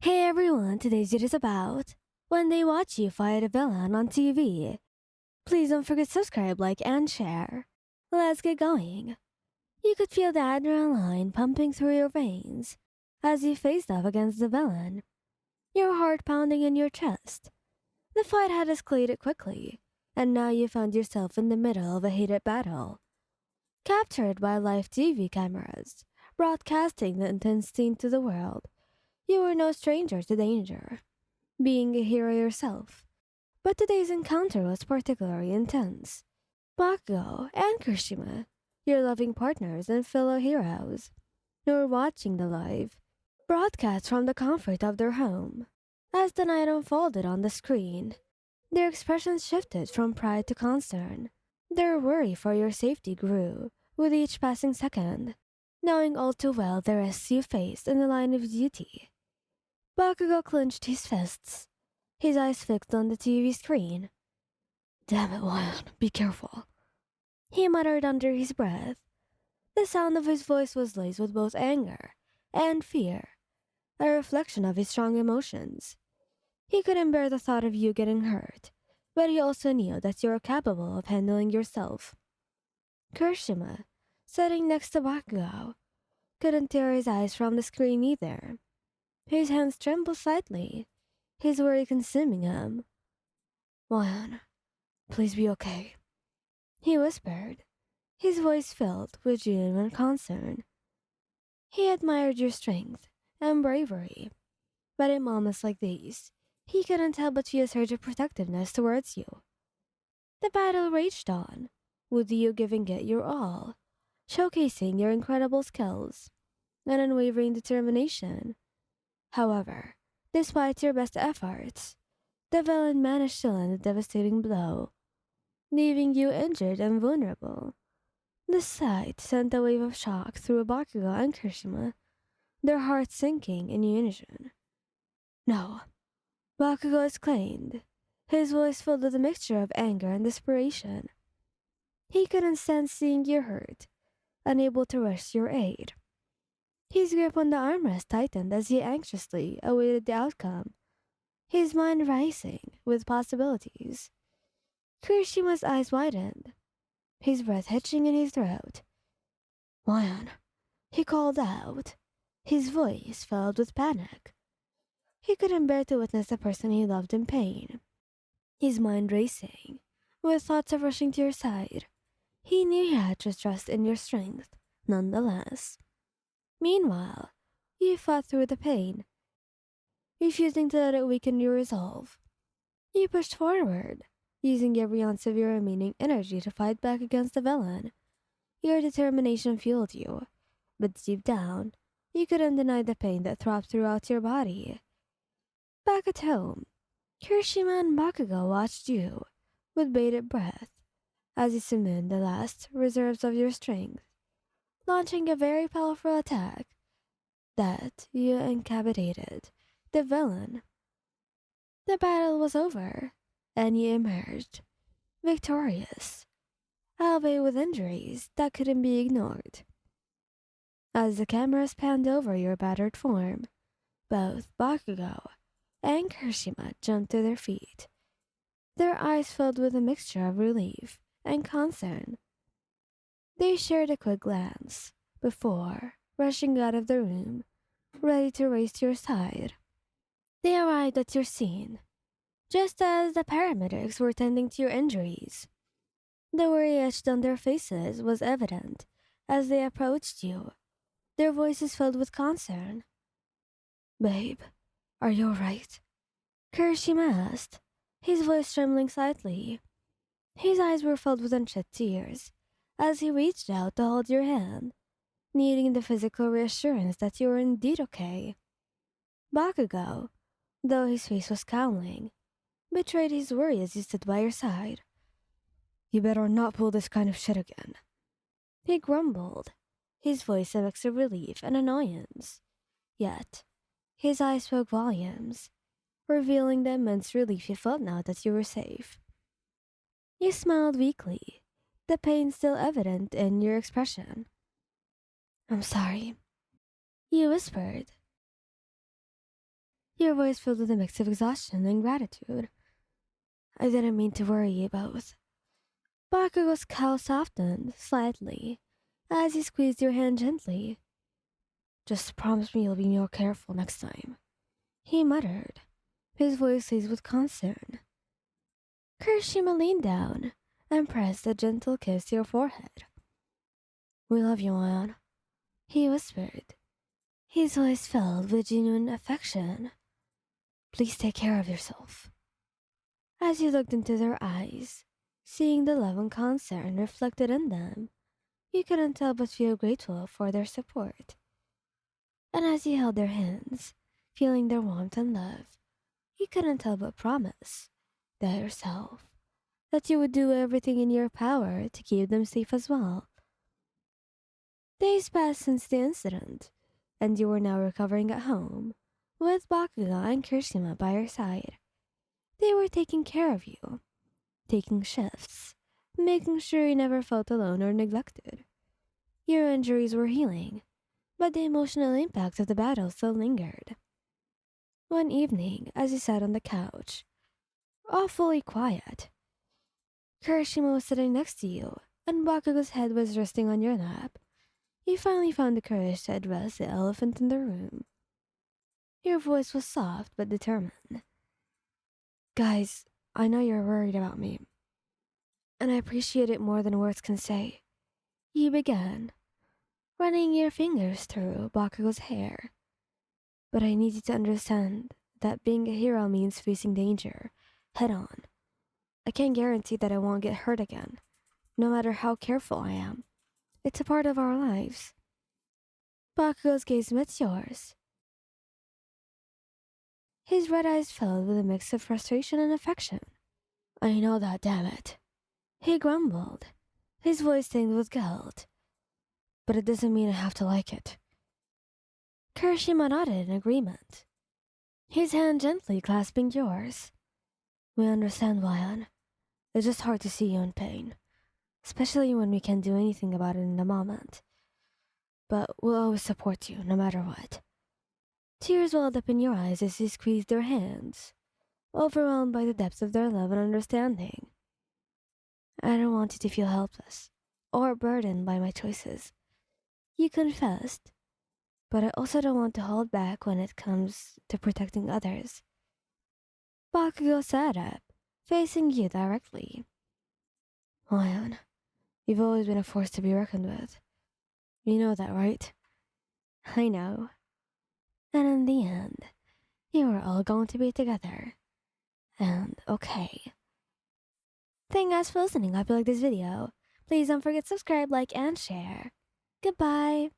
Hey everyone, today's it is about when they watch you fight a villain on TV. Please don't forget to subscribe, like, and share. Let's get going. You could feel the adrenaline pumping through your veins as you faced off against the villain, your heart pounding in your chest. The fight had escalated quickly, and now you found yourself in the middle of a heated battle, captured by live TV cameras, broadcasting the intense scene to the world. You were no stranger to danger, being a hero yourself. But today's encounter was particularly intense. Bakugou and Kirishima, your loving partners and fellow heroes, were watching the live broadcast from the comfort of their home. As the night unfolded on the screen, their expressions shifted from pride to concern. Their worry for your safety grew with each passing second, knowing all too well the risks you faced in the line of duty. Bakugou clenched his fists, his eyes fixed on the TV screen. "Damn it, Lion, be careful," he muttered under his breath. The sound of his voice was laced with both anger and fear, a reflection of his strong emotions. He couldn't bear the thought of you getting hurt, but he also knew that you were capable of handling yourself. Kirishima, sitting next to Bakugou, couldn't tear his eyes from the screen either. His hands trembled slightly, his worry consuming him. "Lion, please be okay," he whispered, his voice filled with genuine concern. He admired your strength and bravery, but in moments like these, he couldn't help but feel a surge of protectiveness towards you. The battle raged on, with you giving it your all, showcasing your incredible skills and unwavering determination. However, despite your best efforts, the villain managed to land a devastating blow, leaving you injured and vulnerable. The sight sent a wave of shock through Bakugou and Kirishima, their hearts sinking in unison. "No," Bakugou exclaimed, his voice filled with a mixture of anger and desperation. He couldn't stand seeing you hurt, unable to rush your aid. His grip on the armrest tightened as he anxiously awaited the outcome, his mind racing with possibilities. Kirishima's eyes widened, his breath hitching in his throat. "Lion," he called out, his voice filled with panic. He couldn't bear to witness the person he loved in pain. His mind racing, with thoughts of rushing to your side. He knew he had to trust in your strength, nonetheless. Meanwhile, you fought through the pain, refusing to let it weaken your resolve. You pushed forward, using every ounce of your remaining energy to fight back against the villain. Your determination fueled you, but deep down, you couldn't deny the pain that throbbed throughout your body. Back at home, Kirishima and Bakugou watched you with bated breath as you summoned the last reserves of your strength, launching a very powerful attack that you incapacitated the villain. The battle was over, and you emerged victorious, albeit with injuries that couldn't be ignored. As the cameras panned over your battered form, both Bakugou and Kirishima jumped to their feet, their eyes filled with a mixture of relief and concern. They shared a quick glance before rushing out of the room, ready to race to your side. They arrived at your scene, just as the paramedics were tending to your injuries. The worry etched on their faces was evident as they approached you, their voices filled with concern. "Babe, are you alright?" Kirishima asked, his voice trembling slightly. His eyes were filled with unshed tears as he reached out to hold your hand, needing the physical reassurance that you were indeed okay. Bakugou, though his face was scowling, betrayed his worry as he stood by your side. "You better not pull this kind of shit again," he grumbled, his voice a mix of relief and annoyance. Yet, his eyes spoke volumes, revealing the immense relief you felt now that you were safe. You smiled weakly, the pain still evident in your expression. "I'm sorry," you whispered, your voice filled with a mix of exhaustion and gratitude. I didn't mean to worry you both. Bakugo's cowl softened slightly as he squeezed your hand gently. Just promise me you'll be more careful next time, he muttered, his voice laced with concern. Kirishima leaned down and pressed a gentle kiss to your forehead. We love you, Ayan, he whispered, his voice filled with genuine affection. Please take care of yourself. As he looked into their eyes, seeing the love and concern reflected in them, you couldn't help but feel grateful for their support. And as you held their hands, feeling their warmth and love, you couldn't help but promise yourself that you would do everything in your power to keep them safe as well. Days passed since the incident, and you were now recovering at home, with Bakugou and Kirishima by your side. They were taking care of you, taking shifts, making sure you never felt alone or neglected. Your injuries were healing, but the emotional impact of the battle still lingered. One evening, as you sat on the couch, awfully quiet, Kirishima was sitting next to you, and Bakugou's head was resting on your lap. You finally found the courage to address the elephant in the room. Your voice was soft but determined. Guys, I know you're worried about me, and I appreciate it more than words can say. You began, running your fingers through Bakugou's hair. But I need you to understand that being a hero means facing danger, head on. I can't guarantee that I won't get hurt again, no matter how careful I am. It's a part of our lives. Bakugou's gaze met yours. His red eyes filled with a mix of frustration and affection. I know that, damn it, he grumbled, his voice tinged with guilt. But it doesn't mean I have to like it. Kirishima nodded in agreement, his hand gently clasping yours. We understand, Wayan. It's just hard to see you in pain, especially when we can't do anything about it in the moment. But we'll always support you, no matter what. Tears welled up in your eyes as you squeezed their hands, overwhelmed by the depth of their love and understanding. I don't want you to feel helpless or burdened by my choices, you confessed, but I also don't want to hold back when it comes to protecting others. Bakugou sat up, facing you directly. Lion, you've always been a force to be reckoned with. You know that, right? I know. And in the end, you are all going to be together. And okay. Thank you guys for listening. I hope you like this video. Please don't forget to subscribe, like, and share. Goodbye.